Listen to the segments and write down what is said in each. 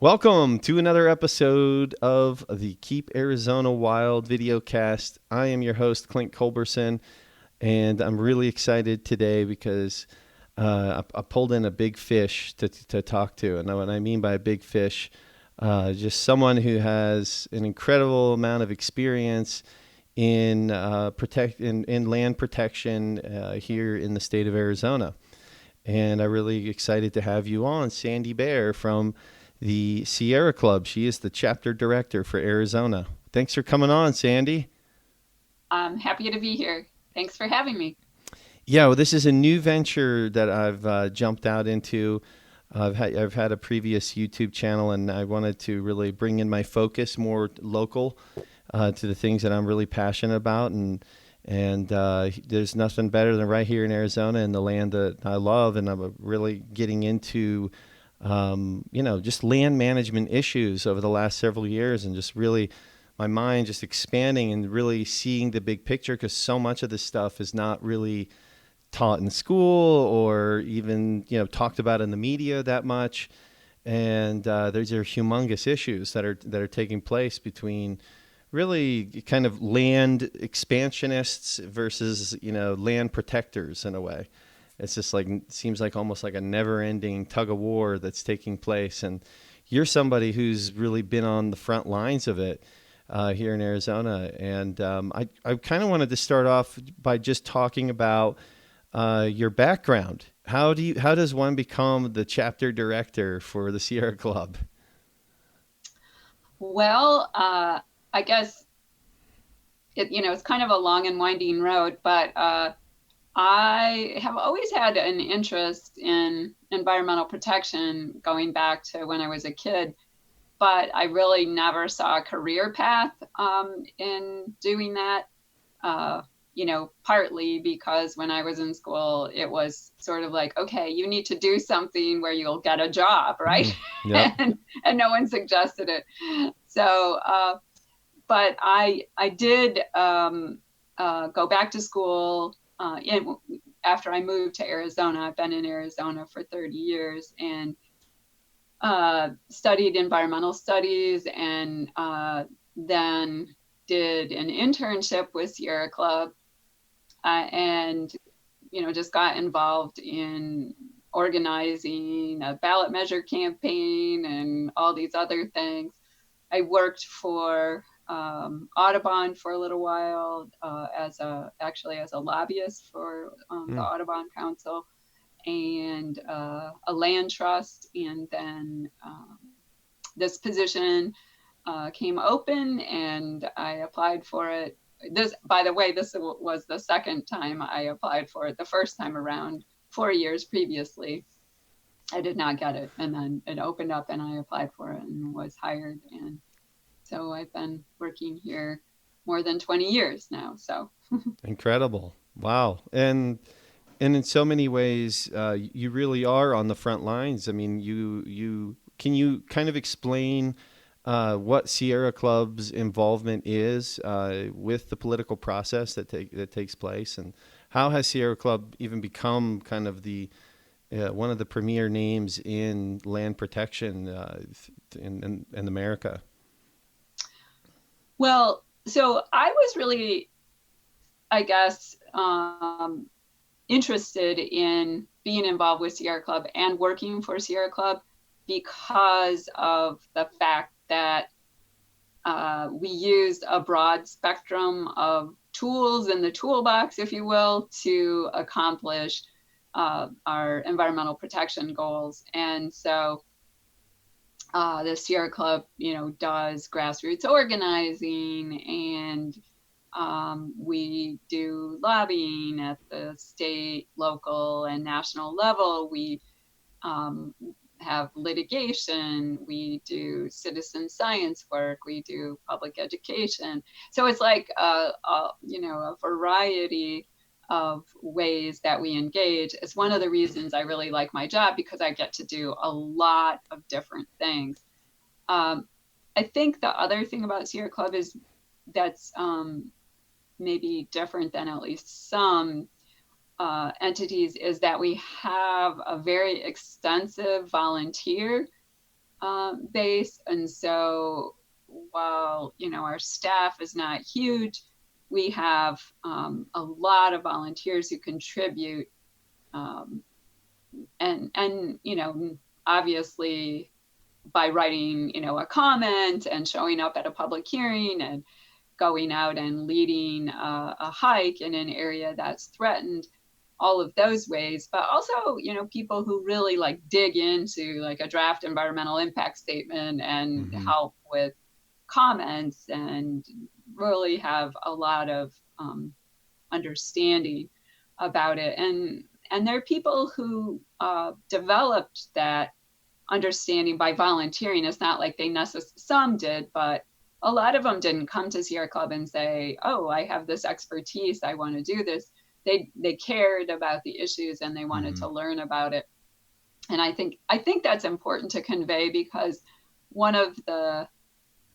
Welcome to another episode of the Keep Arizona Wild videocast. I am your host, Clint Culberson, and I'm really excited today because I pulled in a big fish to talk to. And what I mean by a big fish, just someone who has an incredible amount of experience in land protection here in the state of Arizona. And I'm really excited to have you on, Sandy-bahr from the Sierra Club. She is the chapter director for Arizona. Thanks for coming on, Sandy. I'm happy to be here. Thanks for having me. Yeah, well, this is a new venture that I've jumped out into. I've had a previous YouTube channel, and I wanted to really bring in my focus more local to the things that I'm really passionate about. And there's nothing better than right here in Arizona and the land that I love. And I'm really getting into just land management issues over the last several years, and just really my mind just expanding and really seeing the big picture, because so much of this stuff is not really taught in school or even talked about in the media that much. And these are humongous issues that are taking place between really kind of land expansionists versus land protectors in a way. It's just like seems like almost like a never-ending tug of war that's taking place. And you're somebody who's really been on the front lines of it here in Arizona. And I kind of wanted to start off by just talking about your background. How does one become the chapter director for the Sierra Club? Well, I guess it's kind of a long and winding road, but I have always had an interest in environmental protection going back to when I was a kid, but I really never saw a career path in doing that. Partly because when I was in school, it was sort of like, okay, you need to do something where you'll get a job, right? Yep. and no one suggested it. So, but I did go back to school after I moved to Arizona. I've been in Arizona for 30 years and studied environmental studies, and then did an internship with Sierra Club, and just got involved in organizing a ballot measure campaign and all these other things. I worked for Audubon for a little while, as a lobbyist for the Mm. Audubon Council, and a land trust. And then this position came open, and I applied for it. This, by the way, this was the second time I applied for it. The first time around, 4 years previously, I did not get it, and then it opened up, and I applied for it and was hired. And so I've been working here more than 20 years now. So Incredible. Wow. And in so many ways, you really are on the front lines. I mean, you can you kind of explain what Sierra Club's involvement is with the political process that takes place, and how has Sierra Club even become kind of the one of the premier names in land protection in America? well, so I was really, I guess, interested in being involved with Sierra Club and working for Sierra Club because of the fact that we used a broad spectrum of tools in the toolbox, if you will, to accomplish our environmental protection goals. And so the Sierra Club, does grassroots organizing, and we do lobbying at the state, local, and national level. We um, have litigation. We do citizen science work. We do public education. So it's like a variety of ways that we engage. It's one of the reasons I really like my job, because I get to do a lot of different things. Um, I think the other thing about Sierra Club is that's maybe different than at least some entities, is that we have a very extensive volunteer base. And so while, our staff is not huge, we have a lot of volunteers who contribute. Um, and, obviously by writing, a comment and showing up at a public hearing and going out and leading a hike in an area that's threatened, all of those ways. But also, people who really like dig into like a draft environmental impact statement and Mm-hmm. help with comments and really have a lot of understanding about it. And there are people who developed that understanding by volunteering. It's not like they necessarily, some did, but a lot of them didn't come to Sierra Club and say, "Oh, I have this expertise. I want to do this." They cared about the issues and they wanted Mm-hmm. to learn about it. And I think that's important to convey, because one of the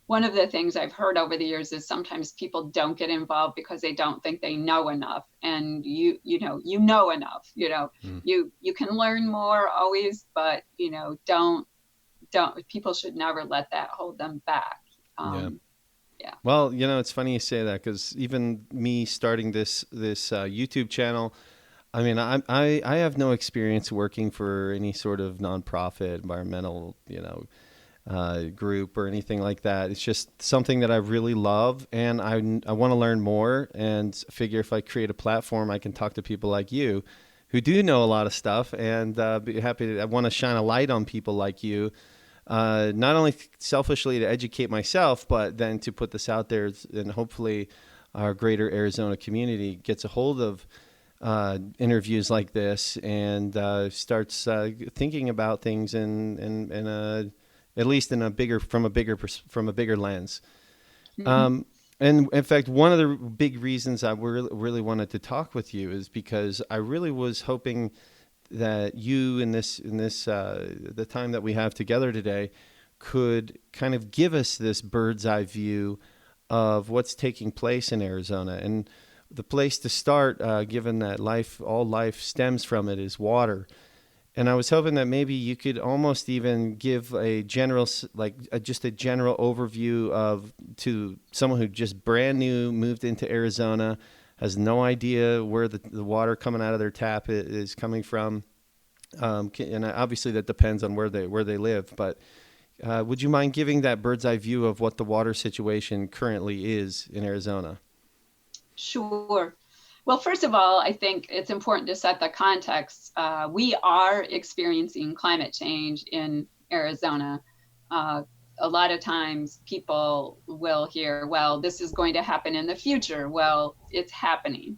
one of the things I've heard over the years is sometimes people don't get involved because they don't think they know enough. And you know enough. You can learn more always, but don't people should never let that hold them back. Yeah. Yeah. Well, it's funny you say that because even me starting this YouTube channel, I mean, I have no experience working for any sort of nonprofit environmental, group or anything like that. It's just something that I really love, and I want to learn more. And figure if I create a platform, I can talk to people like you, who do know a lot of stuff, and be happy to. I want to shine a light on people like you, not only selfishly to educate myself, but then to put this out there, and hopefully our greater Arizona community gets a hold of interviews like this and starts thinking about things in a at least in a bigger from a bigger lens. Hmm. Um, and in fact, one of the big reasons I really wanted to talk with you is because I really was hoping that you in this the time that we have together today could kind of give us this bird's eye view of what's taking place in Arizona. And the place to start, given that all life stems from it, is water. And I was hoping that maybe you could almost even give a general, just a general overview of to someone who just brand new moved into Arizona, has no idea where the water coming out of their tap is coming from. And obviously that depends on where they live. But would you mind giving that bird's eye view of what the water situation currently is in Arizona? Sure. Well, first of all, I think it's important to set the context. We are experiencing climate change in Arizona. Uh, a lot of times people will hear, well, this is going to happen in the future. Well, it's happening.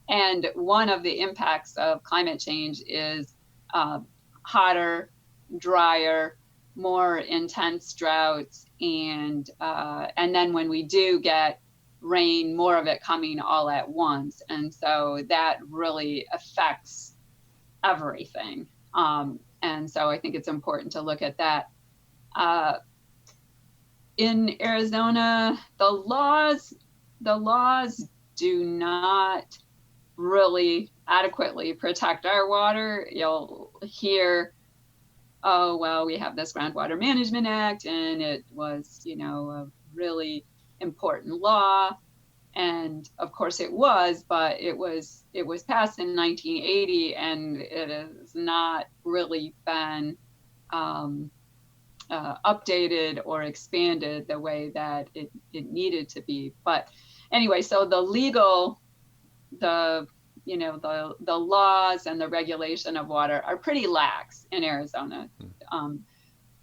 And one of the impacts of climate change is uh, hotter, drier, more intense droughts, and then when we do get rain, more of it coming all at once, and so that really affects everything. And so I think it's important to look at that. Uh, in Arizona, the laws do not really adequately protect our water. You'll hear, "Oh, well, we have this Groundwater Management Act, and it was, a really important law." And of course it was, but it was passed in 1980, and it has not really been um, updated or expanded the way that it needed to be. But anyway, so the the laws and the regulation of water are pretty lax in Arizona, um,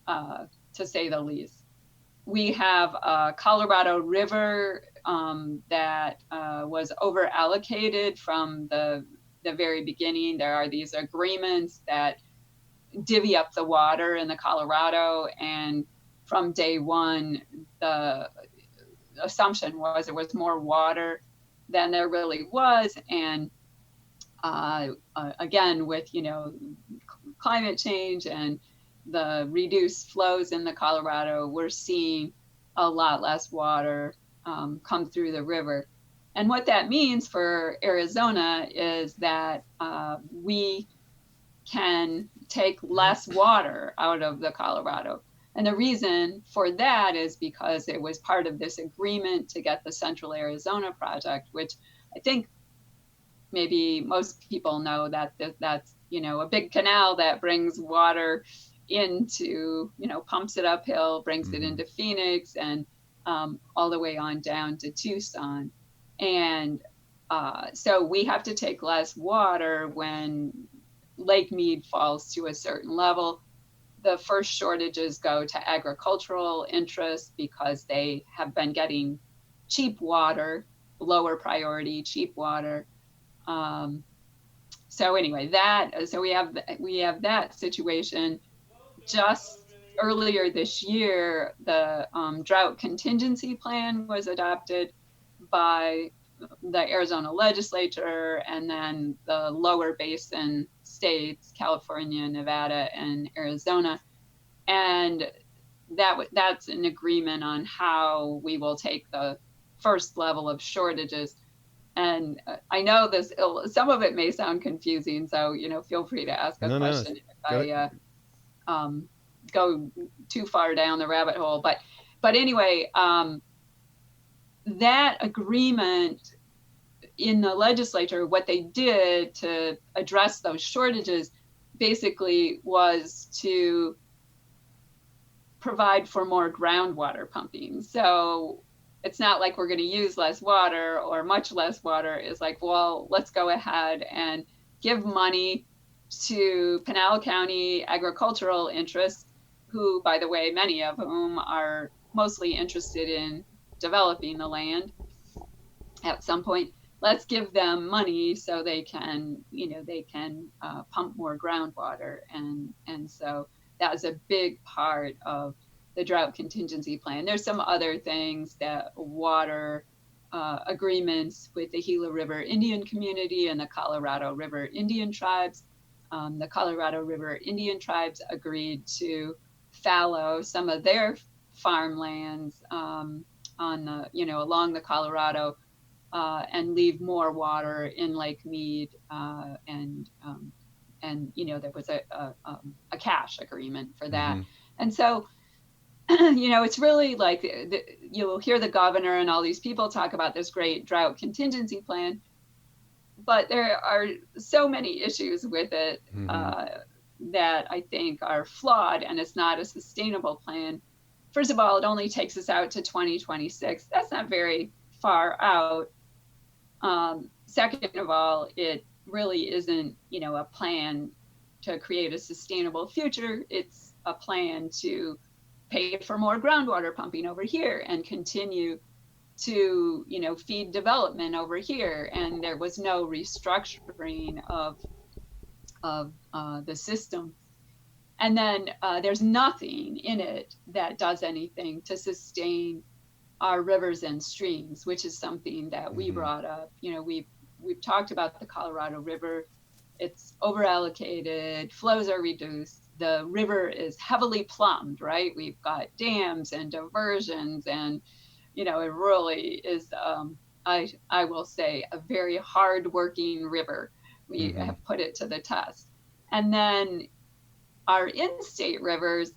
to say the least. We have a Colorado River that was over allocated from the very beginning. There are these agreements that divvy up the water in the Colorado, and from day one, the assumption was there was more water than there really was. And again, with climate change and the reduced flows in the Colorado, we're seeing a lot less water come through the river. And what that means for Arizona is that we can take less water out of the Colorado. And the reason for that is because it was part of this agreement to get the Central Arizona project, which I think maybe most people know that that's, a big canal that brings water into, pumps it uphill, brings it into Phoenix, and all the way on down to Tucson. And so we have to take less water when Lake Mead falls to a certain level. The first shortages go to agricultural interests because they have been getting cheap water, lower priority cheap water. Um, so anyway, we have that situation. Just earlier this year, the drought contingency plan was adopted by the Arizona legislature, and then the lower basin states, California, Nevada, and Arizona. And that's an agreement on how we will take the first level of shortages. And I know some of it may sound confusing, so feel free to ask a No, no. question if I go too far down the rabbit hole. But anyway, that agreement in the legislature, what they did to address those shortages basically was to provide for more groundwater pumping. So it's not like we're going to use less water or much less water. It's like, well, let's go ahead and give money to Pinal County agricultural interests, who, by the way, many of whom are mostly interested in developing the land at some point. Let's give them money so they can, pump more groundwater. And so that was a big part of the drought contingency plan. There's some other things, that water agreements with the Gila River Indian community and the Colorado River Indian tribes. The Colorado River Indian tribes agreed to fallow some of their farmlands on the, along the Colorado, and leave more water in Lake Mead, and there was a cash agreement for that. And so, it's really like you'll hear the governor and all these people talk about this great drought contingency plan, but there are so many issues with it that I think are flawed, and it's not a sustainable plan. First of all, it only takes us out to 2026. That's not very far out. Second of all, it really isn't, a plan to create a sustainable future. It's a plan to pay for more groundwater pumping over here and continue to, feed development over here. And there was no restructuring of the system. And then there's nothing in it that does anything to sustain our rivers and streams, which is something that we brought up. We've talked about the Colorado River. It's overallocated, flows are reduced. The river is heavily plumbed, right? We've got dams and diversions, and it really is, I will say, a very hard-working river. We have put it to the test. And then our in-state rivers,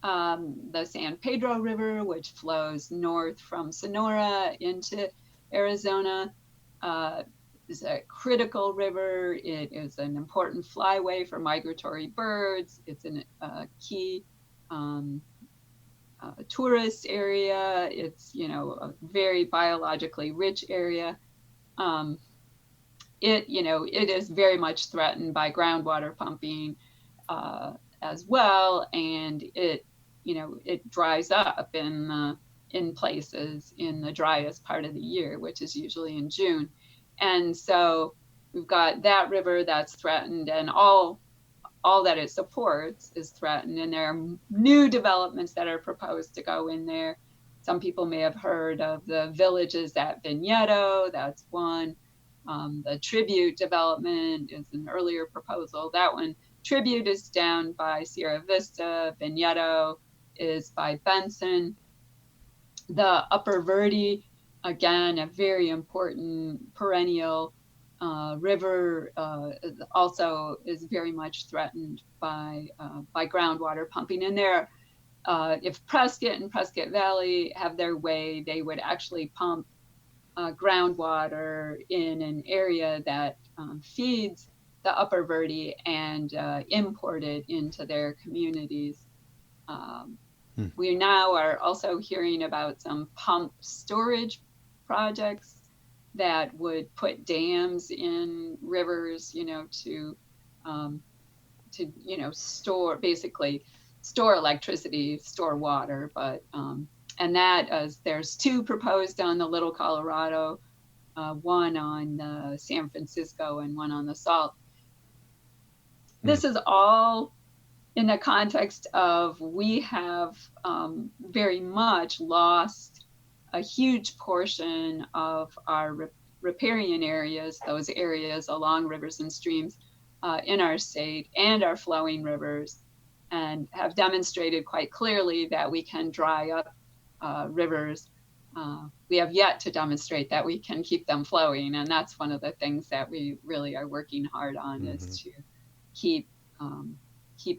the San Pedro River, which flows north from Sonora into Arizona, is a critical river. It is an important flyway for migratory birds. It's a key tourist area. It's, a very biologically rich area. It is very much threatened by groundwater pumping as well, and it dries up in places in the driest part of the year, which is usually in June. And so we've got that river that's threatened, and all that it supports is threatened. And there are new developments that are proposed to go in there. Some people may have heard of the villages at Vigneto. That's one. The Tribute development is an earlier proposal. That one, Tribute, is down by Sierra Vista. Vigneto is by Benson. The Upper Verde, again, a very important perennial river, also is very much threatened by groundwater pumping. And there if Prescott and Prescott Valley have their way, they would actually pump groundwater in an area that feeds the Upper Verde and import it into their communities. Um, we now are also hearing about some pump storage projects that would put dams in rivers, um, store, basically store electricity, store water. But and that there's two proposed on the Little Colorado, one on San Francisco and one on the Salt. This is all in the context of we have very much lost a huge portion of our riparian areas, those areas along rivers and streams in our state and our flowing rivers, and have demonstrated quite clearly that we can dry up rivers. We have yet to demonstrate that we can keep them flowing, and that's one of the things that we really are working hard on, is to keep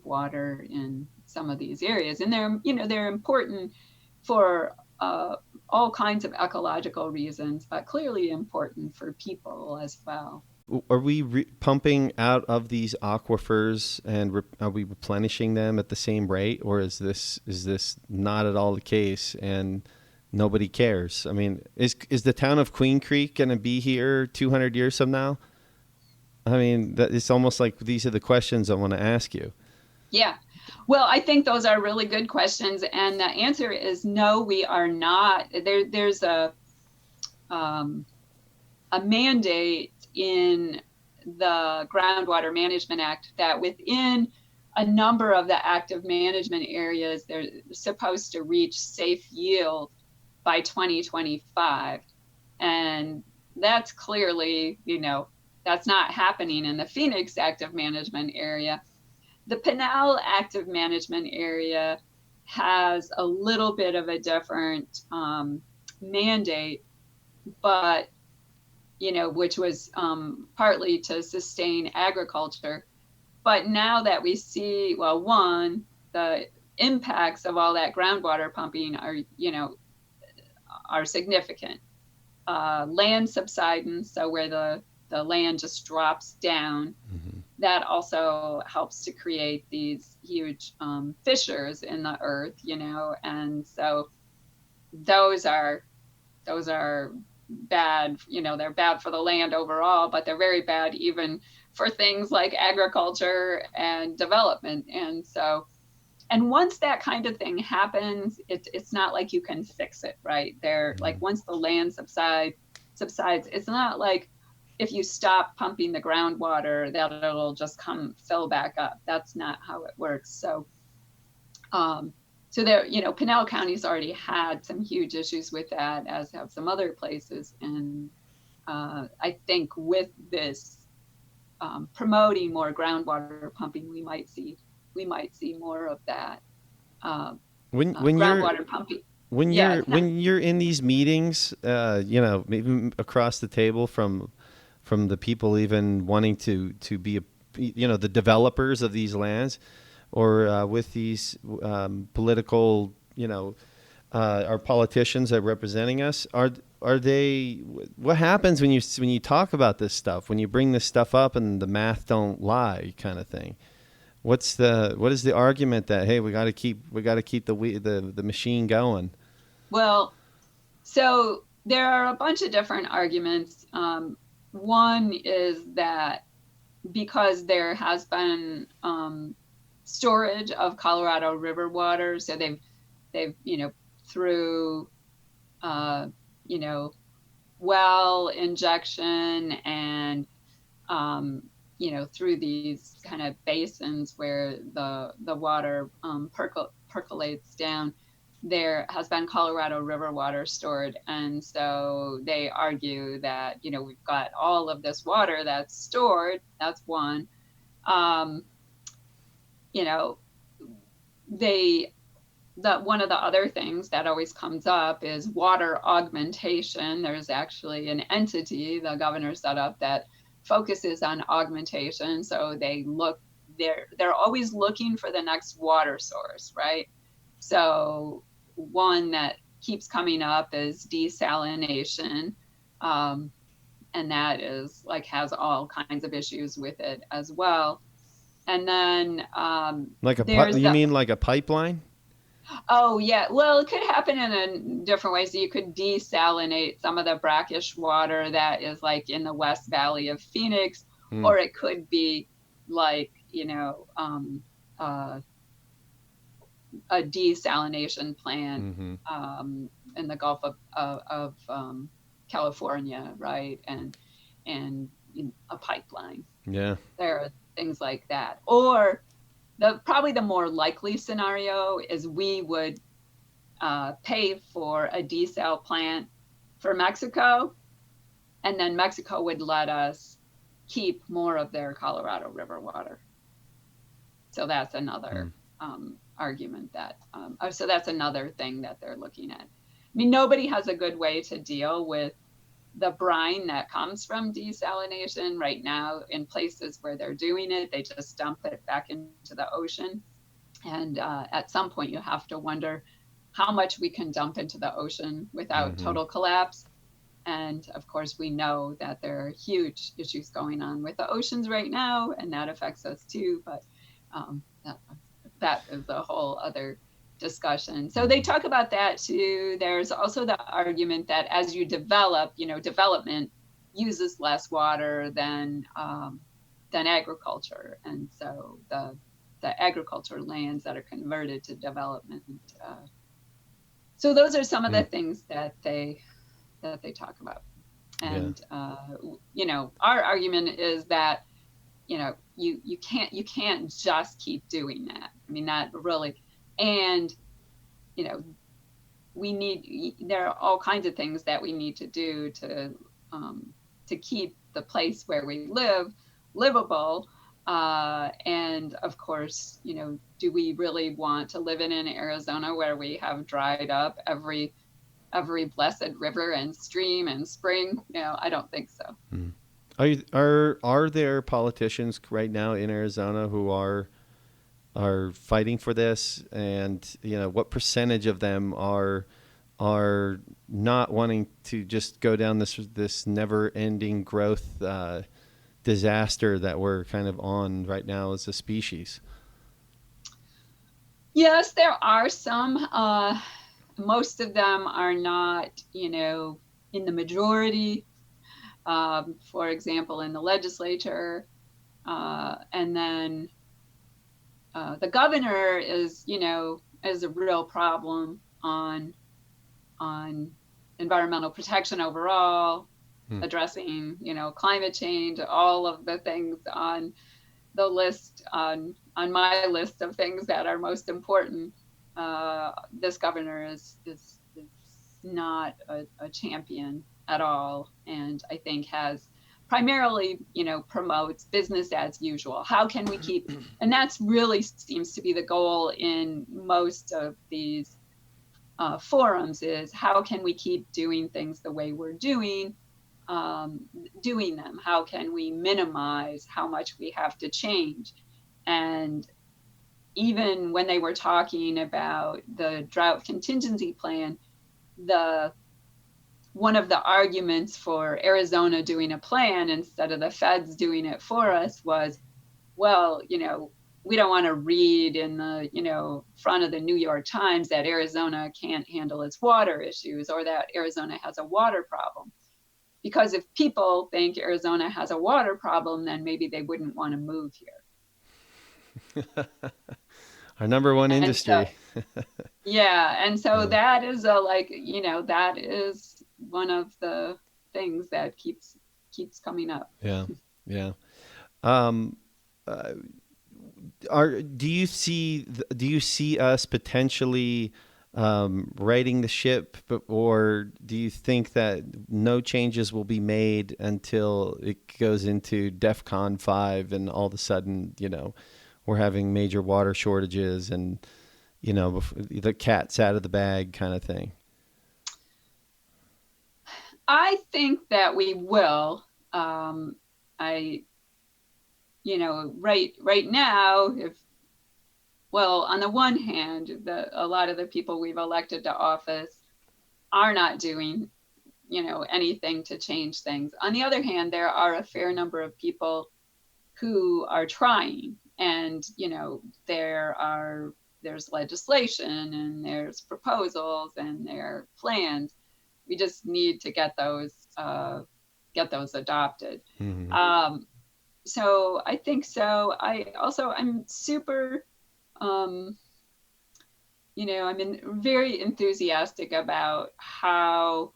water in some of these areas. And they're important for all kinds of ecological reasons, but clearly important for people as well. Are we pumping out of these aquifers, and are we replenishing them at the same rate, or is this not at all the case and nobody cares? I mean, is the town of Queen Creek going to be here 200 years from now? I mean, it's almost like these are the questions I want to ask you. Yeah. Well, I think those are really good questions. And the answer is no, we are not. There's a mandate in the Groundwater Management Act that within a number of the active management areas, they're supposed to reach safe yield by 2025. And that's clearly, that's not happening in the Phoenix active management area. The Pinal active management area has a little bit of a different mandate, but which was partly to sustain agriculture. But now that we see, well, one, the impacts of all that groundwater pumping are significant. Land subsidence, so where the land just drops down, that also helps to create these huge fissures in the earth, and so those are bad. They're bad for the land overall, but they're very bad even for things like agriculture and development. And once that kind of thing happens, it's not like you can fix it, right? Like once the land subsides, it's not like if you stop pumping the groundwater that it'll just come fill back up. That's not how it works. So there, Pinal County's already had some huge issues with that, as have some other places. And I think with this promoting more groundwater pumping, we might see more of that. When groundwater pumping. When you're in these meetings, maybe across the table from the people even wanting to be the developers of these lands, or with these political, our politicians that are representing us, are they? What happens when you talk about this stuff, when you bring this stuff up and the math don't lie, kind of thing? What is the argument that, hey, we got to keep the machine going? Well, so there are a bunch of different arguments. One is that because there has been storage of Colorado River water, so they've through well injection and through these kind of basins where the water percolates down, there has been Colorado River water stored. And so they argue that, we've got all of this water that's stored. That's one. One of the other things that always comes up is water augmentation. There's actually an entity the governor set up that focuses on augmentation. So they're always looking for the next water source, right? So one that keeps coming up is desalination. And that is like has all kinds of issues with it as well. And then there's You the mean like a pipeline? oh yeah, well it could happen in a different way. So you could desalinate some of the brackish water that is like in the West Valley of Phoenix, Mm. or it could be like a desalination plant Mm-hmm. in the Gulf of California, right? And a pipeline. Yeah. There are things like that. Or probably the more likely scenario is we would pay for a desal plant for Mexico, and then Mexico would let us keep more of their Colorado River water. So that's another Mm. argument so that's another thing that they're looking at. I mean, nobody has a good way to deal with the brine that comes from desalination right now. In places where they're doing it, they just dump it back into the ocean. And at some point, you have to wonder how much we can dump into the ocean without Mm-hmm. total collapse. And of course, we know that there are huge issues going on with the oceans right now, and that affects us too. But um, that is a whole other discussion. So they Mm-hmm. talk about that too. There's also the argument that as you develop, development uses less water than agriculture, and so the agriculture lands that are converted to development. So those are some of the Mm. things that they talk about. Yeah. And our argument is that you can't just keep doing that. I mean, that really, and you know there are all kinds of things that we need to do to keep the place where we live livable. And of course, do we really want to live in Arizona where we have dried up every blessed river and stream and spring? I don't think so. Mm. Are there politicians right now in Arizona who are fighting for this, and what percentage of them are not wanting to just go down this never-ending growth disaster that we're kind of on right now as a species? Yes, there are some. Most of them are not, in the majority. For example, in the legislature, and then the governor is a real problem on environmental protection overall, Hmm. addressing climate change, all of the things on the list on my list of things that are most important. This governor is not a champion at all, and I think has primarily promotes business as usual. How can we keep, and that's really seems to be the goal in most of these forums, is how can we keep doing things the way we're doing them? How can we minimize how much we have to change? And even when they were talking about the drought contingency plan, the one of the arguments for Arizona doing a plan instead of the feds doing it for us was, well, we don't want to read in the front of the New York Times that Arizona can't handle its water issues, or that Arizona has a water problem. Because if people think Arizona has a water problem, then maybe they wouldn't want to move here. Our number one And so, industry. yeah, and so Yeah. that is that is one of the things that keeps coming up. Yeah. Yeah. Um, uh, do you see us potentially righting the ship, or do you think that no changes will be made until it goes into DEFCON 5 and all of a sudden, we're having major water shortages and, the cat's out of the bag kind of thing? I think that we will. I right now, if well, on the one hand, a lot of the people we've elected to office are not doing, anything to change things. On the other hand, there are a fair number of people who are trying, and there's legislation and there's proposals and there are plans. We just need to get those adopted. Hmm. So I think so. I'm super, um, very enthusiastic about how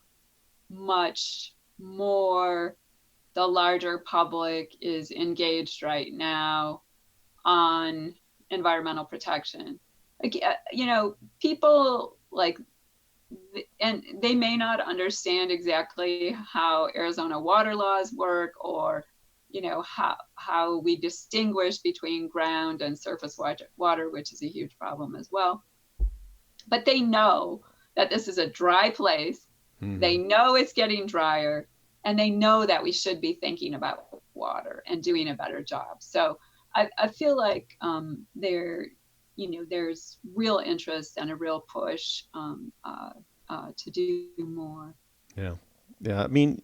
much more the larger public is engaged right now on environmental protection. Like, people like, and they may not understand exactly how Arizona water laws work, or how we distinguish between ground and surface water, which is a huge problem as well. But they know that this is a dry place. They Hmm. know it's getting drier, and they know that we should be thinking about water and doing a better job. So I feel like there's real interest and a real push to do more. Yeah. Yeah. I mean,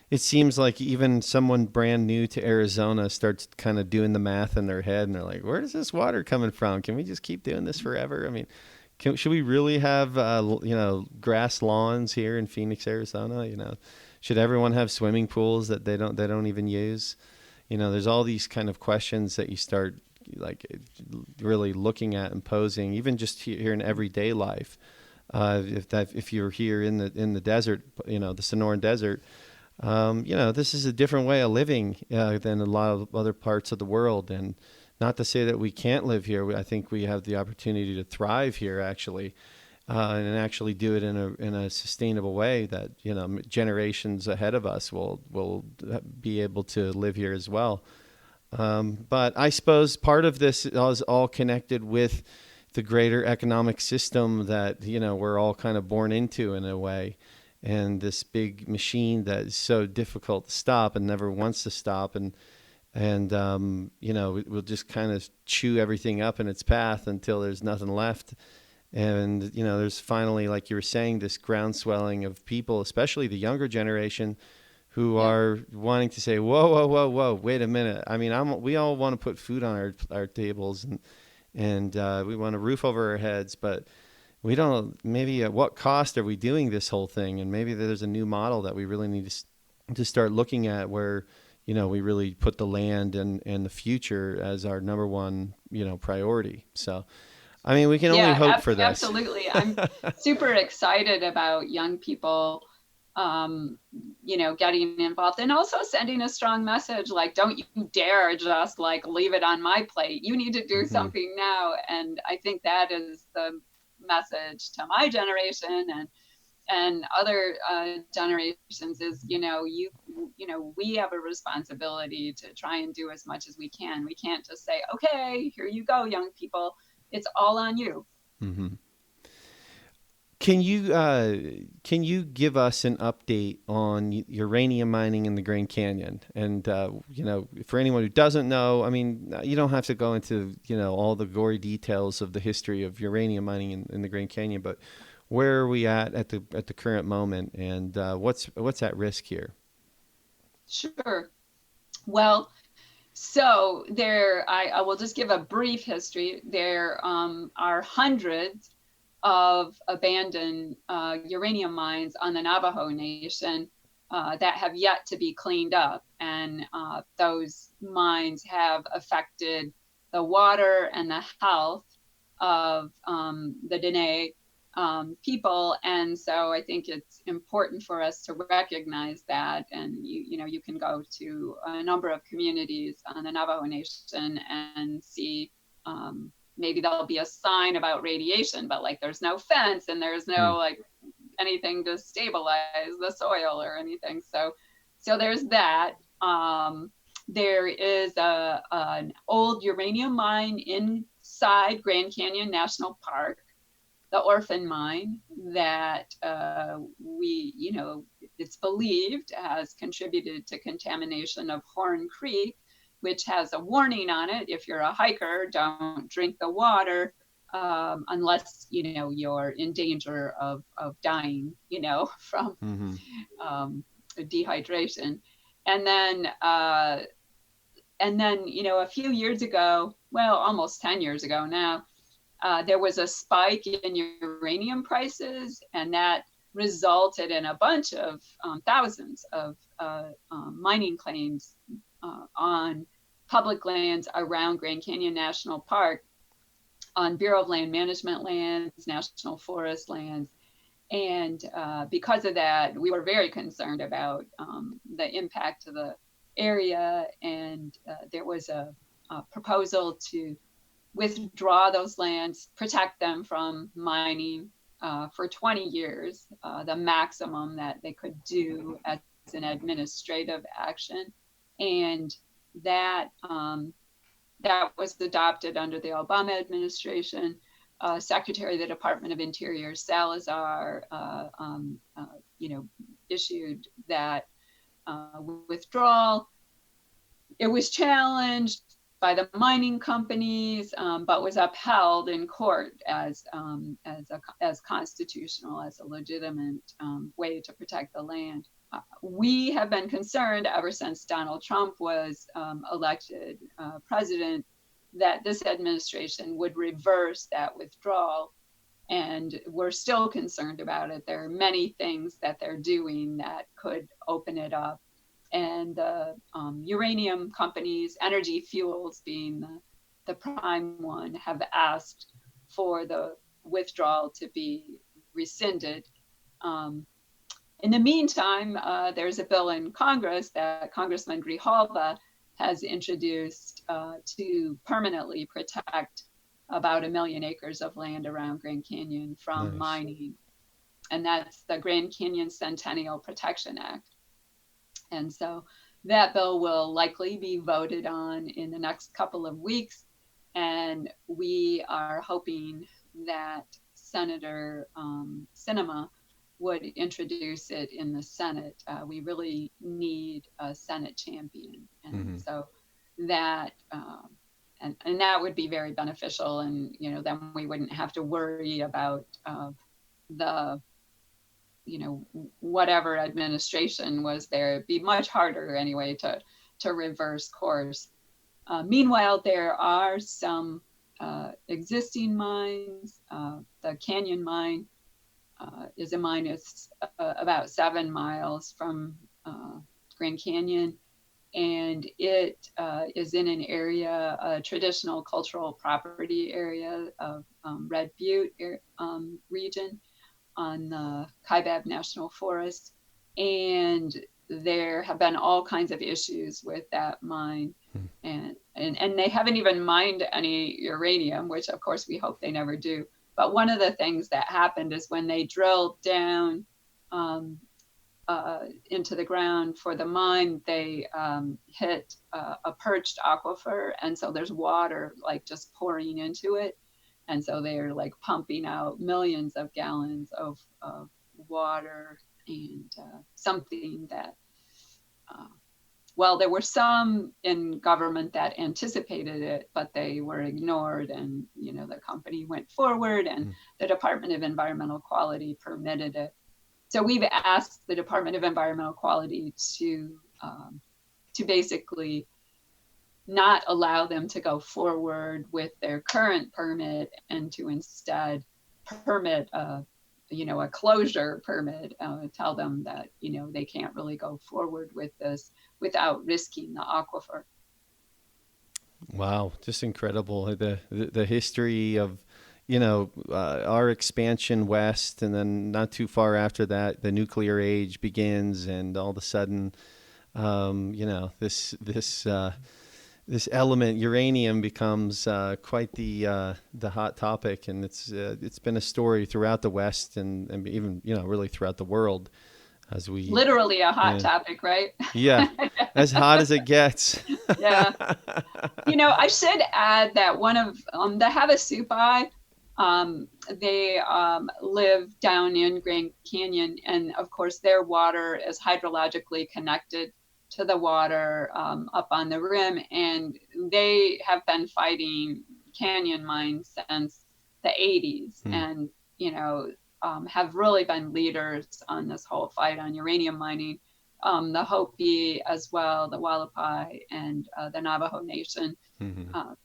it seems like even someone brand new to Arizona starts kind of doing the math in their head and they're like, where is this water coming from? Can we just keep doing this forever? I mean, should we really have, grass lawns here in Phoenix, Arizona? Should everyone have swimming pools that they don't even use? There's all these kind of questions that you start like really looking at and posing, even just here in everyday life. If you're here in the desert, the Sonoran Desert, this is a different way of living than a lot of other parts of the world. And not to say that we can't live here. I think we have the opportunity to thrive here, actually, and actually do it in a sustainable way that generations ahead of us will be able to live here as well. But I suppose part of this is all connected with the greater economic system that we're all kind of born into in a way, and this big machine that is so difficult to stop and never wants to stop, and it will just kind of chew everything up in its path until there's nothing left. And there's finally, like you were saying, this groundswelling of people, especially the younger generation, who Yeah. are wanting to say, whoa, whoa, whoa, whoa, wait a minute. I mean, we all want to put food on our tables, and we want a roof over our heads, but we don't. Maybe at what cost are we doing this whole thing? And maybe there's a new model that we really need to start looking at, where we really put the land and the future as our number one priority. So, I mean, we can only Yeah, hope for this. absolutely. I'm super excited about young people, getting involved, and also sending a strong message like, don't you dare just like leave it on my plate. You need to do Hmm. something now. And I think that is the message to my generation and other generations is, we have a responsibility to try and do as much as we can. We can't just say, okay, here you go, young people. It's all on you. Hmm. Can you give us an update on uranium mining in the Grand Canyon? And for anyone who doesn't know, I mean, you don't have to go into all the gory details of the history of uranium mining in the Grand Canyon, but where are we at the current moment, and what's at risk here? Sure. Well, so I will just give a brief history. There are hundreds of abandoned uranium mines on the Navajo Nation that have yet to be cleaned up. And those mines have affected the water and the health of the Dene people. And so I think it's important for us to recognize that. And you can go to a number of communities on the Navajo Nation and see, maybe there'll be a sign about radiation, but like there's no fence and there's Hmm. no like anything to stabilize the soil or anything. So there's that. There is an old uranium mine inside Grand Canyon National Park, the Orphan Mine, that it's believed has contributed to contamination of Horn Creek, which has a warning on it. If you're a hiker, don't drink the water unless, you're in danger of dying, from Mm-hmm. dehydration. And then, a few years ago, well, almost 10 years ago now, there was a spike in uranium prices, and that resulted in a bunch of thousands of mining claims on public lands around Grand Canyon National Park, on Bureau of Land Management lands, National Forest lands. And because of that, we were very concerned about the impact to the area. And there was a proposal to withdraw those lands, protect them from mining for 20 years, the maximum that they could do as an administrative action. And that was adopted under the Obama administration. Secretary of the Department of Interior Salazar, issued that withdrawal. It was challenged by the mining companies, but was upheld in court as constitutional, as a legitimate way to protect the land. We have been concerned ever since Donald Trump was elected president that this administration would reverse that withdrawal, and we're still concerned about it. There are many things that they're doing that could open it up. And the uranium companies, Energy Fuels being the prime one, have asked for the withdrawal to be rescinded. In the meantime, there's a bill in Congress that Congressman Grijalva has introduced to permanently protect about 1 million acres of land around Grand Canyon from mining. And that's the Grand Canyon Centennial Protection Act. And so that bill will likely be voted on in the next couple of weeks. And we are hoping that Senator Sinema would introduce it in the Senate. We really need a Senate champion. And so that, and that would be very beneficial. And, then we wouldn't have to worry about the, whatever administration was there. It'd be much harder anyway to reverse course. Meanwhile, there are some existing mines. The Canyon mine is a mine that's about 7 miles from Grand Canyon, and it is in an area, a traditional cultural property area of Red Butte region on the Kaibab National Forest. And there have been all kinds of issues with that mine. And they haven't even mined any uranium, which of course we hope they never do. But one of the things that happened is when they drilled down into the ground for the mine, they hit a perched aquifer. And so there's water like just pouring into it. And so they're like pumping out millions of gallons of water, and something that, well, there were some in government that anticipated it, but they were ignored. And, the company went forward, and the Department of Environmental Quality permitted it. So we've asked the Department of Environmental Quality to basically not allow them to go forward with their current permit, and to instead permit a closure permit, tell them that, they can't really go forward with this without risking the aquifer. Wow, just incredible. The history of, our expansion west, and then not too far after that, the nuclear age begins, and all of a sudden, this element, uranium, becomes quite the hot topic, and it's been a story throughout the West, and even really throughout the world, as we literally a hot topic, right? Yeah, as hot as it gets. Yeah, I should add that one of the Havasupai, they live down in Grand Canyon, and of course their water is hydrologically connected to the water up on the rim, and they have been fighting canyon mines since the 80s, and have really been leaders on this whole fight on uranium mining. The Hopi as well, the Wallapai, and the Navajo Nation.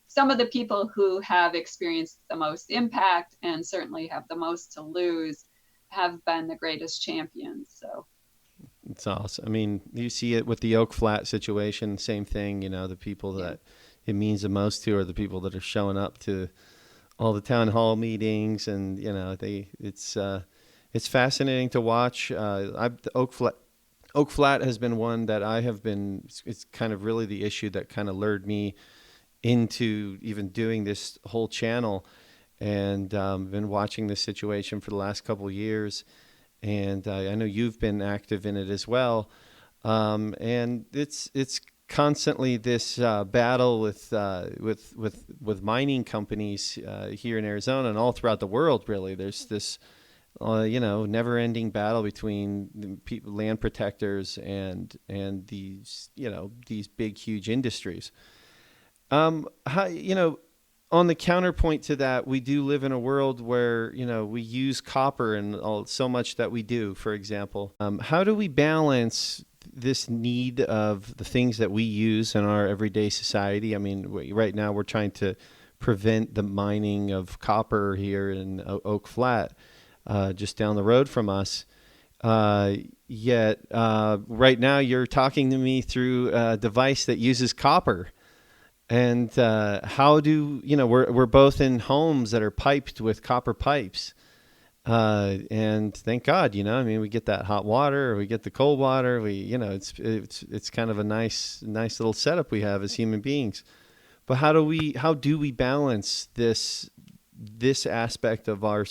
Some of the people who have experienced the most impact and certainly have the most to lose have been the greatest champions. So it's awesome. I mean, you see it with the Oak Flat situation, same thing. The people that it means the most to are the people that are showing up to all the town hall meetings, and it's fascinating to watch. The Oak Flat has been one that I have been. It's kind of really the issue that kind of lured me into even doing this whole channel, and been watching this situation for the last couple of years. And I know you've been active in it as well. And it's constantly this battle with mining companies here in Arizona and all throughout the world. Really, there's this never-ending battle between the land protectors and these big, huge industries. On the counterpoint to that, we do live in a world where, we use copper and so much that we do, for example. How do we balance this need of the things that we use in our everyday society? I mean, right now we're trying to prevent the mining of copper here in Oak Flat, just down the road from us. Yet right now you're talking to me through a device that uses copper. And how do we're both in homes that are piped with copper pipes, and thank God, we get that hot water, or we get the cold water. It's kind of a nice little setup we have as human beings. But how do we balance this aspect of our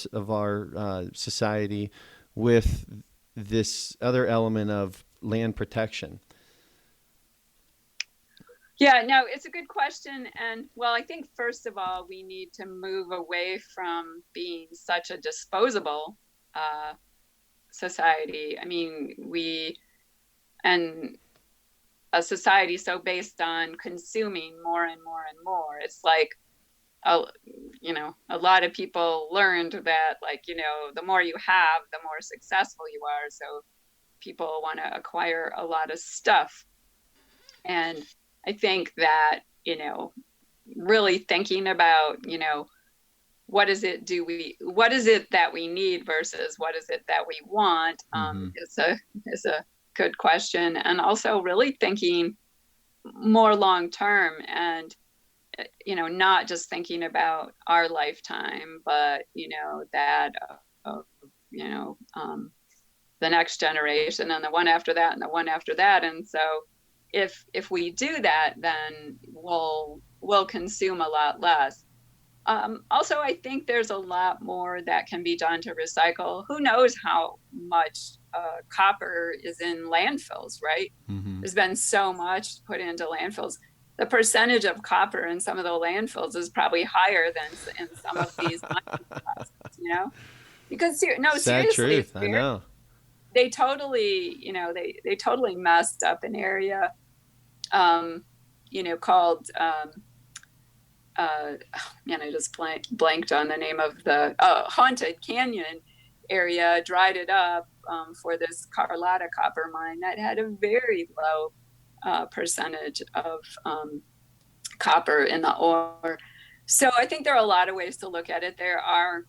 society with this other element of land protection? Yeah, no, it's a good question. And well, I think first of all, we need to move away from being such a disposable society. I mean, and a society so based on consuming more and more and more. It's like, a lot of people learned that, the more you have, the more successful you are. So people want to acquire a lot of stuff. And I think that, really thinking about, what is it that we need versus what is it that we want, is a good question. And also really thinking more long term, and, not just thinking about our lifetime, but, that, the next generation and the one after that and the one after that. And so if we do that, then we'll consume a lot less. Also, I think there's a lot more that can be done to recycle. Who knows how much copper is in landfills, right? There's been so much put into landfills. The percentage of copper in some of the landfills is probably higher than in some of these mining processes, because Sad seriously, truth. I know. They totally, they totally messed up an area, called, I just blanked on the name of the Haunted Canyon area, dried it up for this Carlotta copper mine that had a very low percentage of copper in the ore. So I think there are a lot of ways to look at it. There are,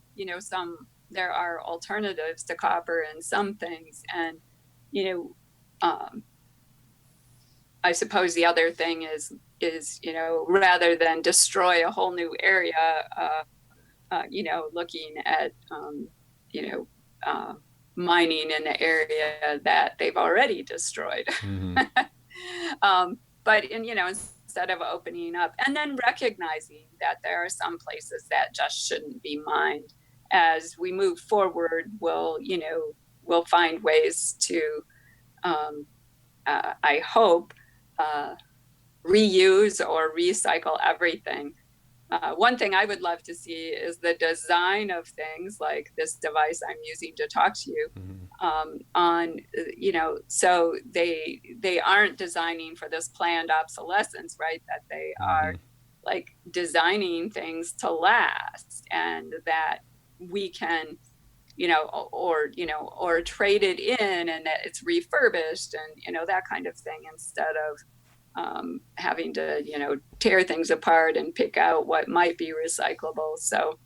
there are alternatives to copper in some things. And, I suppose the other thing is, rather than destroy a whole new area, looking at, mining in the area that they've already destroyed. But instead of opening up, and then recognizing that there are some places that just shouldn't be mined. As we move forward, we'll find ways to, I hope, reuse or recycle everything. One thing I would love to see is the design of things like this device I'm using to talk to you. on, so they aren't designing for this planned obsolescence, right? That they are like designing things to last, and that we can, or trade it in, and that it's refurbished, and that kind of thing, instead of having to tear things apart and pick out what might be recyclable. So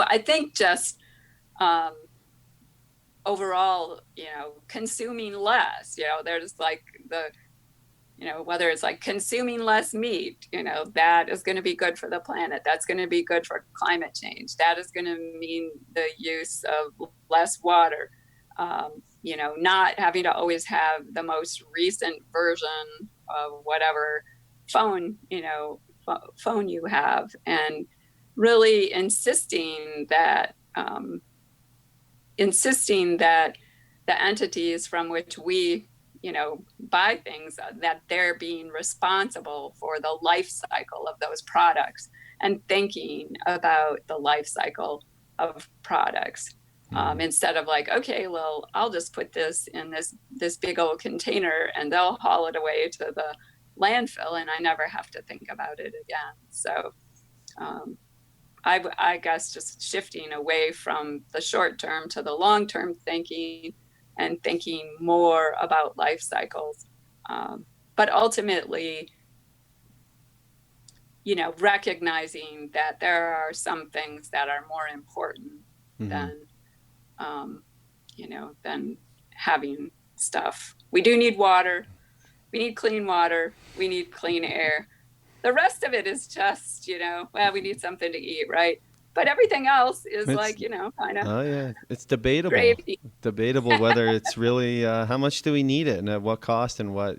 I think just overall, consuming less, there's like whether it's like consuming less meat, that is going to be good for the planet. That's going to be good for climate change. That is going to mean the use of less water. Not having to always have the most recent version of whatever phone you have, and really insisting that the entities from which we buy things, that they're being responsible for the life cycle of those products, and thinking about the life cycle of products. Instead of like, okay, well, I'll just put this in this big old container and they'll haul it away to the landfill and I never have to think about it again. So I guess just shifting away from the short term to the long term thinking, and thinking more about life cycles. But ultimately, recognizing that there are some things that are more important than having stuff. We do need water. We need clean water. We need clean air. The rest of it is just, we need something to eat, right? But everything else is kind of. Oh yeah, it's debatable. Gravy. Debatable whether it's really how much do we need it, and at what cost, and what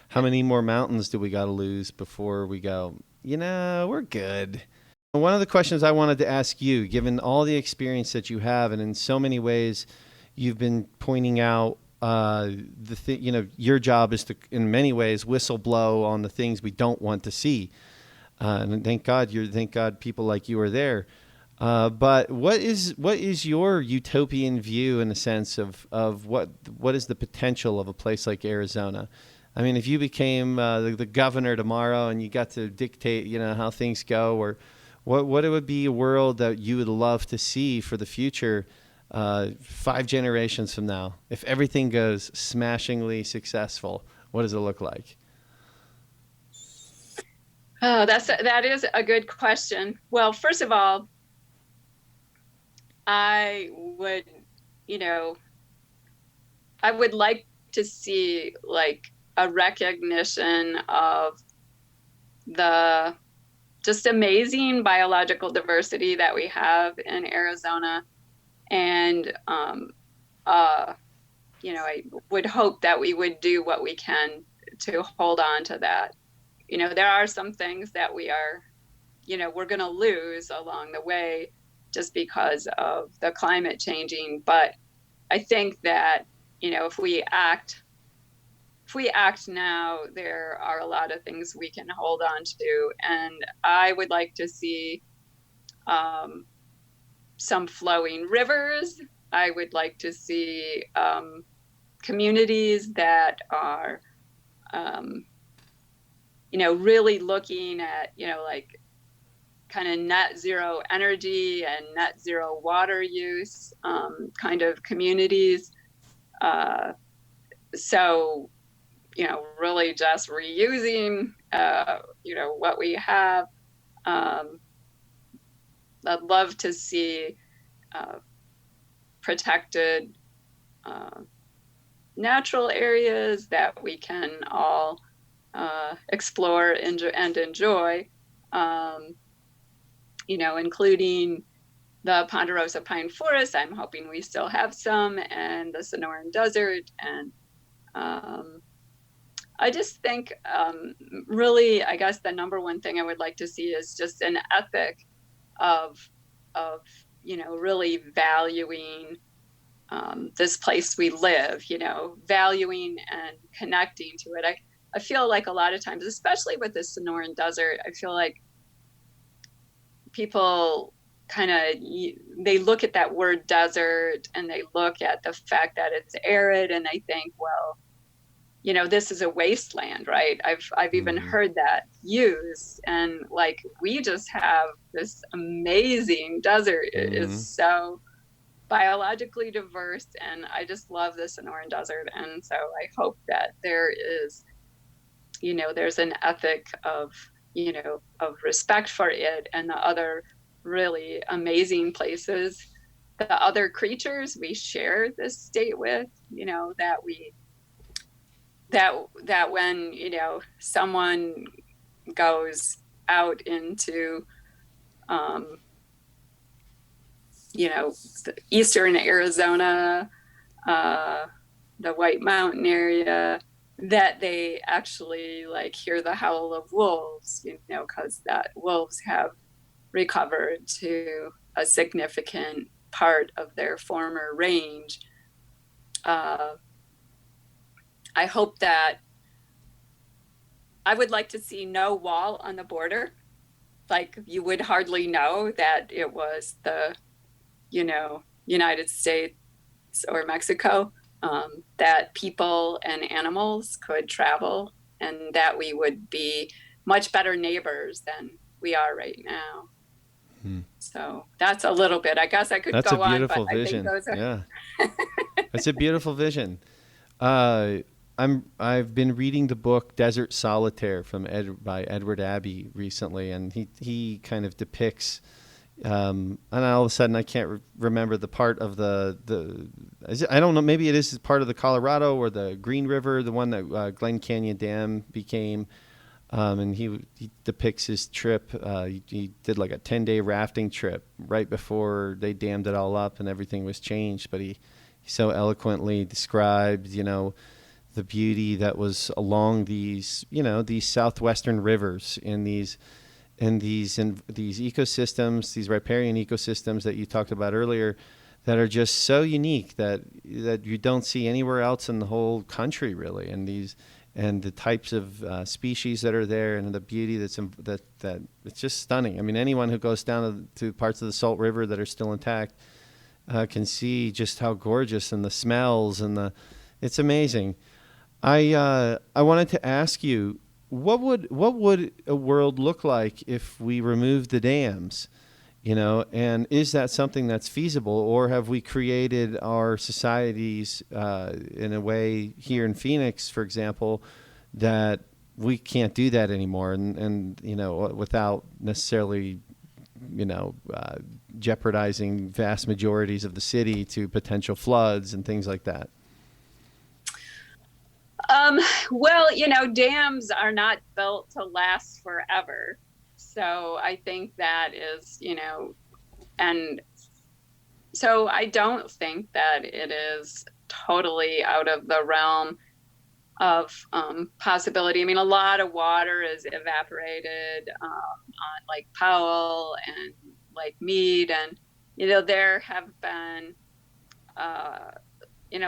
how many more mountains do we got to lose before we go? We're good. One of the questions I wanted to ask you, given all the experience that you have, and in so many ways, you've been pointing out your job is to, in many ways, whistle blow on the things we don't want to see. And thank God people like you are there. But what is your utopian view, in a sense of what is the potential of a place like Arizona? I mean, if you became the governor tomorrow and you got to dictate, how things go, or what it would be a world that you would love to see for the future, 5 generations from now, if everything goes smashingly successful, what does it look like? Oh, that is a good question. Well, first of all, I would like to see like a recognition of the just amazing biological diversity that we have in Arizona. And, I would hope that we would do what we can to hold on to that. There are some things that we are, we're going to lose along the way just because of the climate changing. But I think that, if we act now, there are a lot of things we can hold on to. And I would like to see some flowing rivers. I would like to see communities that are, really looking at, like kind of net zero energy and net zero water use kind of communities. So, really just reusing, what we have. I'd love to see protected natural areas that we can all explore and enjoy, including the Ponderosa Pine Forest. I'm hoping we still have some, and the Sonoran Desert. And I just think really, I guess the number one thing I would like to see is just an ethic of really valuing this place we live, valuing and connecting to it. I feel like a lot of times, especially with the Sonoran Desert, I feel like people kind of, they look at that word desert and they look at the fact that it's arid and they think, well, this is a wasteland, right? I've even heard that used, and like, we just have this amazing desert. It is so biologically diverse, and I just love the Sonoran Desert. And so I hope that there is, there's an ethic of, of respect for it and the other really amazing places, the other creatures we share this state with, that we, that when, someone goes out into, eastern Arizona, the White Mountain area, that they actually like hear the howl of wolves, because that wolves have recovered to a significant part of their former range. I hope that I would like to see no wall on the border. Like, you would hardly know that it was the, United States or Mexico, that people and animals could travel, and that we would be much better neighbors than we are right now. So that's a little bit. I guess I could That's go a beautiful on, but vision. I think those are... Yeah, that's a beautiful vision. I've been reading the book Desert Solitaire by Edward Abbey recently, and he kind of depicts, and all of a sudden I can't remember the part of I don't know, maybe it is part of the Colorado or the Green River, the one that Glen Canyon Dam became. And he depicts his trip. He did like a 10-day rafting trip right before they dammed it all up and everything was changed. But he so eloquently described, the beauty that was along these southwestern rivers in these ecosystems, these riparian ecosystems that you talked about earlier, that are just so unique that you don't see anywhere else in the whole country, really. And the types of species that are there, and the beauty that it's just stunning. I mean, anyone who goes down to parts of the Salt River that are still intact can see just how gorgeous, and the smells, and it's amazing. I wanted to ask you, what would a world look like if we removed the dams? And is that something that's feasible, or have we created our societies in a way here in Phoenix, for example, that we can't do that anymore, and without necessarily, jeopardizing vast majorities of the city to potential floods and things like that? Well, dams are not built to last forever. So I think that is, and so I don't think that it is totally out of the realm of possibility. I mean, a lot of water is evaporated on Lake Powell and Lake Mead, and there have been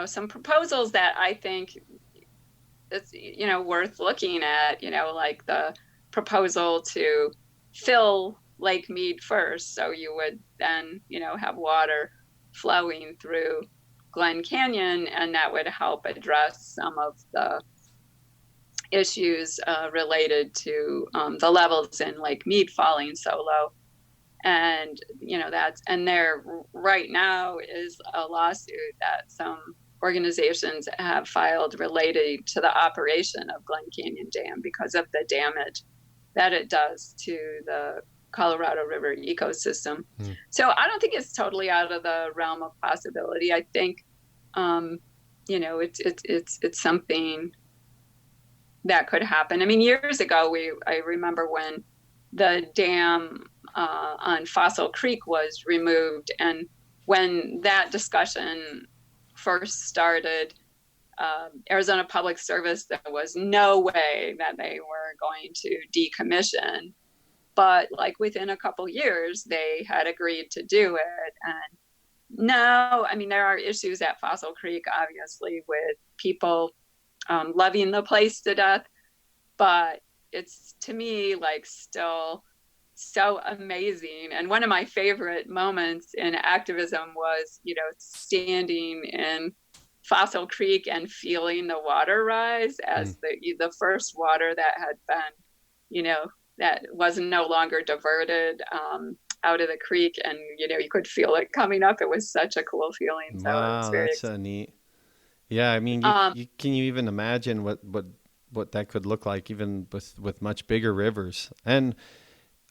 some proposals that I think it's worth looking at. Like the proposal to fill Lake Mead first, so you would then have water flowing through Glen Canyon, and that would help address some of the issues related to the levels in Lake Mead falling so low. And there right now is a lawsuit that some organizations have filed related to the operation of Glen Canyon Dam because of the damage that it does to the Colorado River ecosystem. So I don't think it's totally out of the realm of possibility. I think, it's something that could happen. I mean, years ago, I remember when the dam on Fossil Creek was removed, and when that discussion first started, Arizona Public Service, there was no way that they were going to decommission. But like within a couple years, they had agreed to do it. And no, I mean, there are issues at Fossil Creek, obviously, with people loving the place to death. But it's, to me, like, still so amazing. And one of my favorite moments in activism was, standing in Fossil Creek and feeling the water rise as the first water that had been, that was no longer diverted out of the creek, and you could feel it coming up. It was such a cool feeling. So it was Wow, very that's so exciting. neat. Yeah, I mean, Um, can you even imagine what that could look like, even with much bigger rivers? And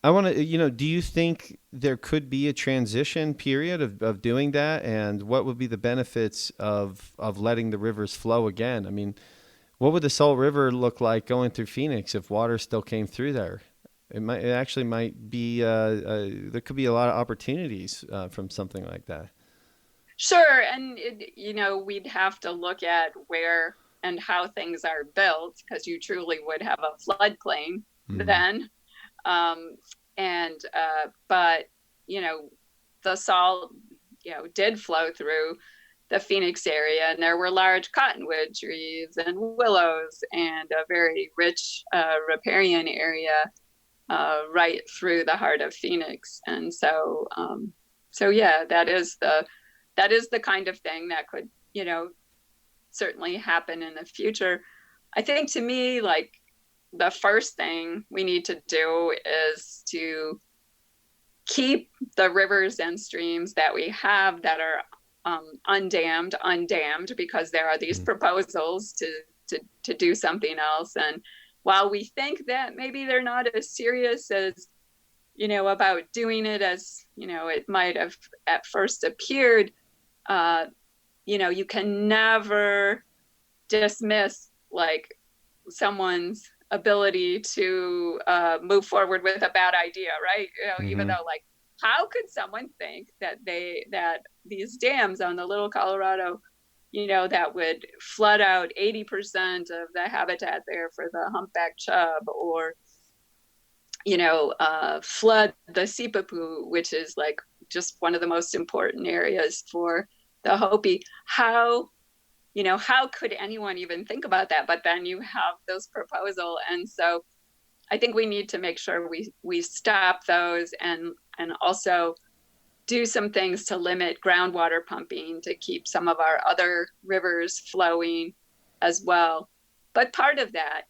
I want to, do you think there could be a transition period of doing that? And what would be the benefits of letting the rivers flow again? I mean, what would the Salt River look like going through Phoenix if water still came through there? It actually might be, there could be a lot of opportunities from something like that. Sure, and we'd have to look at where and how things are built, because you truly would have a floodplain Hmm. then. Um, and but the salt did flow through the Phoenix area, and there were large cottonwood trees and willows and a very rich riparian area right through the heart of Phoenix. And so yeah, that is the kind of thing that could, certainly happen in the future. I think, to me, like, the first thing we need to do is to keep the rivers and streams that we have that are undammed, because there are these proposals to do something else. And while we think that maybe they're not as serious as, about doing it as, it might have at first appeared, uh, you can never dismiss, like, someone's ability to move forward with a bad idea, right? Even Hmm. though, like, how could someone think that these dams on the Little Colorado, that would flood out 80% of the habitat there for the humpback chub, or flood the Sipapu, which is, like, just one of the most important areas for the Hopi. How could anyone even think about that? But then you have this proposal. And so I think we need to make sure we stop those, and also do some things to limit groundwater pumping to keep some of our other rivers flowing as well. But part of that,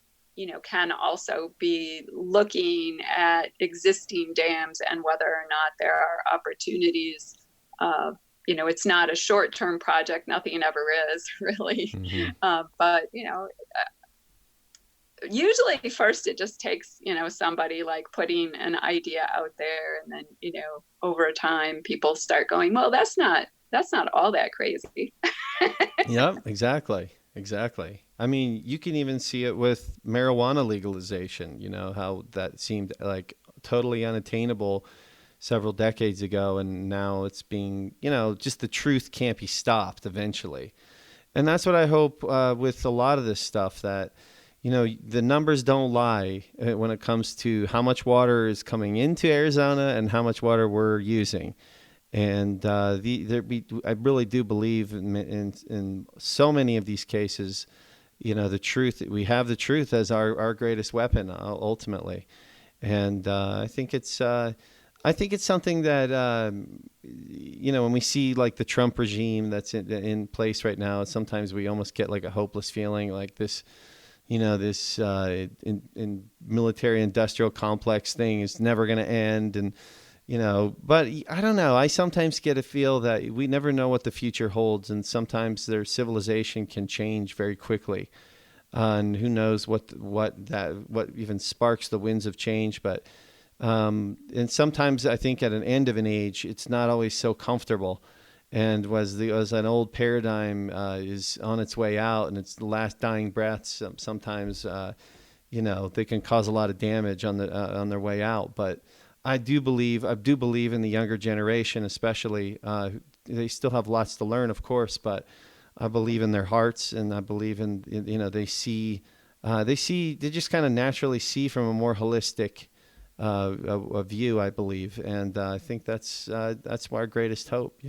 can also be looking at existing dams and whether or not there are opportunities. It's not a short-term project. Nothing ever is, really. Hmm. But usually first it just takes, somebody, like, putting an idea out there, and then, over time people start going, well, that's not all that crazy. Yep, exactly. Exactly. I mean, you can even see it with marijuana legalization, how that seemed like totally unattainable several decades ago. And now it's being, just the truth can't be stopped eventually. And that's what I hope with a lot of this stuff, that, the numbers don't lie when it comes to how much water is coming into Arizona and how much water we're using. And I really do believe in so many of these cases, the truth. We have the truth as our greatest weapon ultimately. And I think it's something that when we see, like, the Trump regime that's in place right now, sometimes we almost get like a hopeless feeling, like this in military industrial complex thing is never going to end. And but I don't know. I sometimes get a feel that we never know what the future holds, and sometimes their civilization can change very quickly. And who knows what even sparks the winds of change. But and sometimes I think at an end of an age, it's not always so comfortable. And was an old paradigm is on its way out, and it's the last dying breaths. Sometimes they can cause a lot of damage on their way out. But I do believe in the younger generation, especially. They still have lots to learn, of course, but I believe in their hearts, and I believe in, they just kind of naturally see from a more holistic a view, I believe. And I think that's our greatest hope,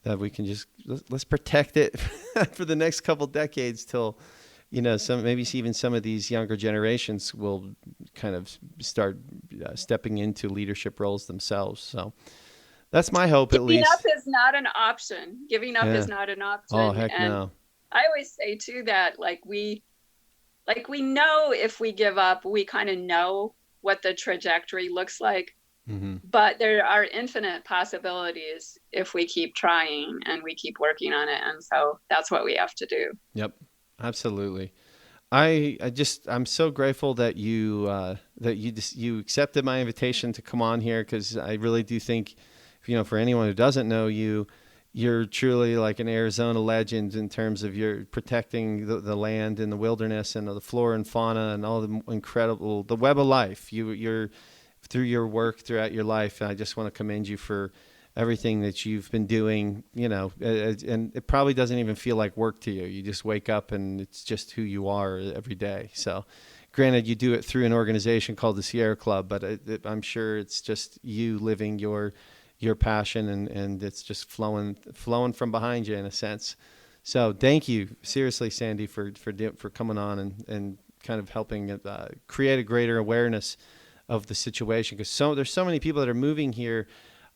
that we can just let's protect it for the next couple decades till some maybe even some of these younger generations will kind of start stepping into leadership roles themselves. So that's my hope, at Giving up least. is not an option. Giving up Yeah. is not an Oh, option. heck And no. I always say too that we know if we give up, we kind of know what the trajectory looks like. Hmm. But there are infinite possibilities if we keep trying and we keep working on it. And so that's what we have to do. Yep, absolutely. I'm so grateful that you accepted my invitation to come on here, because I really do think, for anyone who doesn't know you, you're truly like an Arizona legend in terms of your protecting the land and the wilderness and the flora and fauna and all the incredible, the web of life. You're through your work throughout your life. And I just want to commend you for everything that you've been doing, and it probably doesn't even feel like work to you. You just wake up and it's just who you are every day. So granted, you do it through an organization called the Sierra Club, but I'm sure it's just you living your passion, and it's just flowing from behind you in a sense. So thank you, seriously, Sandy, for coming on and kind of helping create a greater awareness of the situation, because there's so many people that are moving here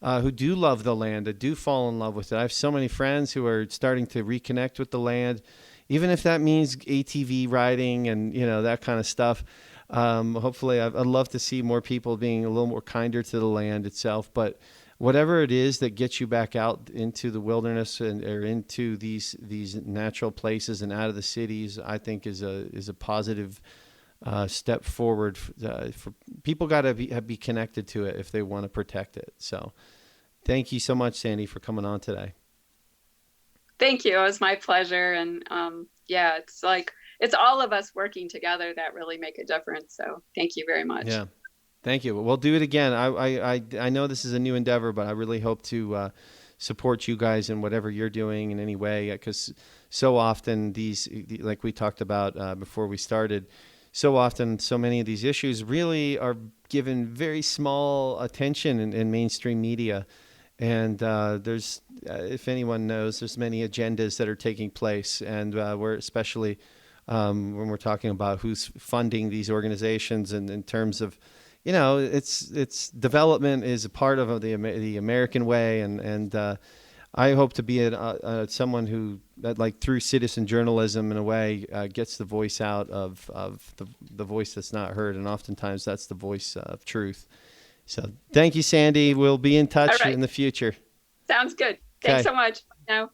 who do love the land, that do fall in love with it. I have so many friends who are starting to reconnect with the land, even if that means ATV riding and that kind of stuff. Hopefully, I'd love to see more people being a little more kinder to the land itself. But whatever it is that gets you back out into the wilderness or into these natural places and out of the cities, I think is a positive step forward. For people, got to be connected to it if they want to protect it. So thank you so much, Sandy, for coming on today. Thank you. It was my pleasure. And yeah, it's all of us working together that really make a difference. So thank you very much. Yeah. Thank you. We'll do it again. I know this is a new endeavor, but I really hope to support you guys in whatever you're doing in any way, because so often like we talked about before we started, so often so many of these issues really are given very small attention in mainstream media. And there's, if anyone knows, there's many agendas that are taking place, and we're especially when we're talking about who's funding these organizations, and in terms of, it's development is a part of the American way, and I hope to be someone who, like through citizen journalism in a way, gets the voice out of the voice that's not heard, and oftentimes that's the voice of truth. So thank you, Sandy. We'll be in touch in the future. Sounds good. Okay. Thanks so much. Now.